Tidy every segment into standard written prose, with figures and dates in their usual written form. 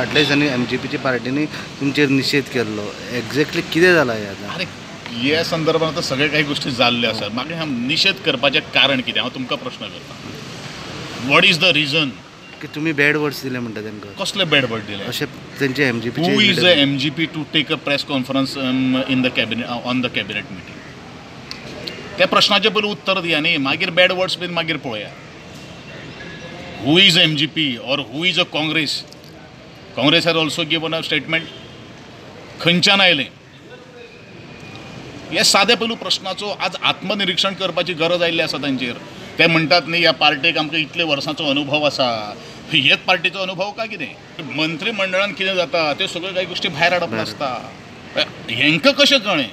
फाटल्या दिसांनी MGPची पार्टीनी तुमचेर निषेध केल्लो एक्झॅक्टली कितें जालां हें आतां? अरे ह्या संदर्भात आता सगळे काही गोष्टी जाल्ल्यो आसात. म्हाका हांव निशेध करपाचें कारण कितें हांव तुमकां प्रश्न करता. What is the region? की तुमी बॅड वर्ड्स दिले म्हणटा तांकां कसले बॅड वर्ड दिले? अशें तेंचे MGPचे who is the MGP to take a press conference in the cabinet on the cabinet meeting? त्या प्रश्नाचें पयलीं उत्तर दिया न्ही, मागीर बॅड वर्ड्स बीन मागीर पळोवया. हू इज MGP और who is a Congress? Congress has also given a statement. खंयच्यान आयलें? हे सादे पयलू प्रश्नाचो आज आत्मनिरीक्षण करपाची गरज आयिल्ली आसा तांचेर. ते म्हणटात न्ही ह्या पार्टेक आमकां इतले वर्सांचो अनुभव आसा. हेच पार्टीचो अनुभव काय कितें? मंत्रिमंडळान कितें जाता त्यो सगळ्यो काही गोश्टी भायर हाडप नासता. हेंकां कशें कळ्ळें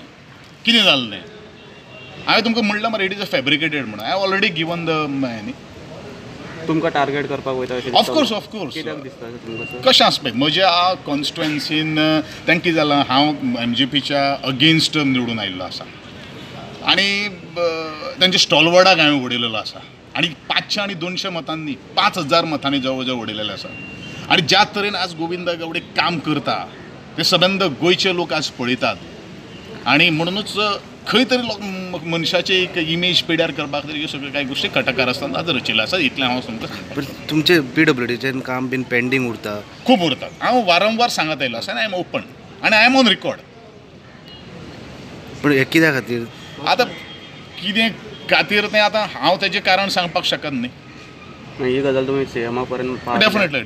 कितें जाल्लें? हांवें तुमकां म्हणलें मरे इट इज अ फॅब्रिकेटेड म्हणून. आय ऑलरेडी गिवन द न्ही. तुमकां टार्गेट करपाक वयता अशें ऑफकोर्स कित्याक दिसता तुमकां? कशें आसपेक्ट म्हज्या कॉन्स्टिट्युएन्सीन तांकां कितें जालां, हांव MGPच्या अगेन्स्ट निवडून आयिल्लो आसा आनी तांच्या स्टॉलवर्डाक हांवें उडयलेलो आसा आनी 500 आनी 200 मतांनी 5000 मतांनी जवळ जवळ उडयलेले आसा. आनी ज्या तरेन आज गोविंद गावडे काम करता ते सगळ्यांदा गोंयचे लोक आज पळयतात. आनी म्हणूनच खंय तरी मनशाची एक इमेज पिड्यार करपाक तरी ह्यो सगळ्यो कांय गोश्टी कटकार आसतना आज रचिल्ल्यो आसा. इतलें हांव तुमकां सांगता. पण तुमचे PWDचें काम बीन पेंडींग उरता. खूब उरतात. हांव वारंवार सांगत आयलो आसा आनी आय एम ओपन आनी आय एम ऑन रिकॉर्ड. पण हे कित्या खातीर? आतां कितें खातीर तें आतां हांव तेजें कारण सांगपाक शकत न्ही. ही गजाल तुमी CMA पर्यंत डेफिनेटली.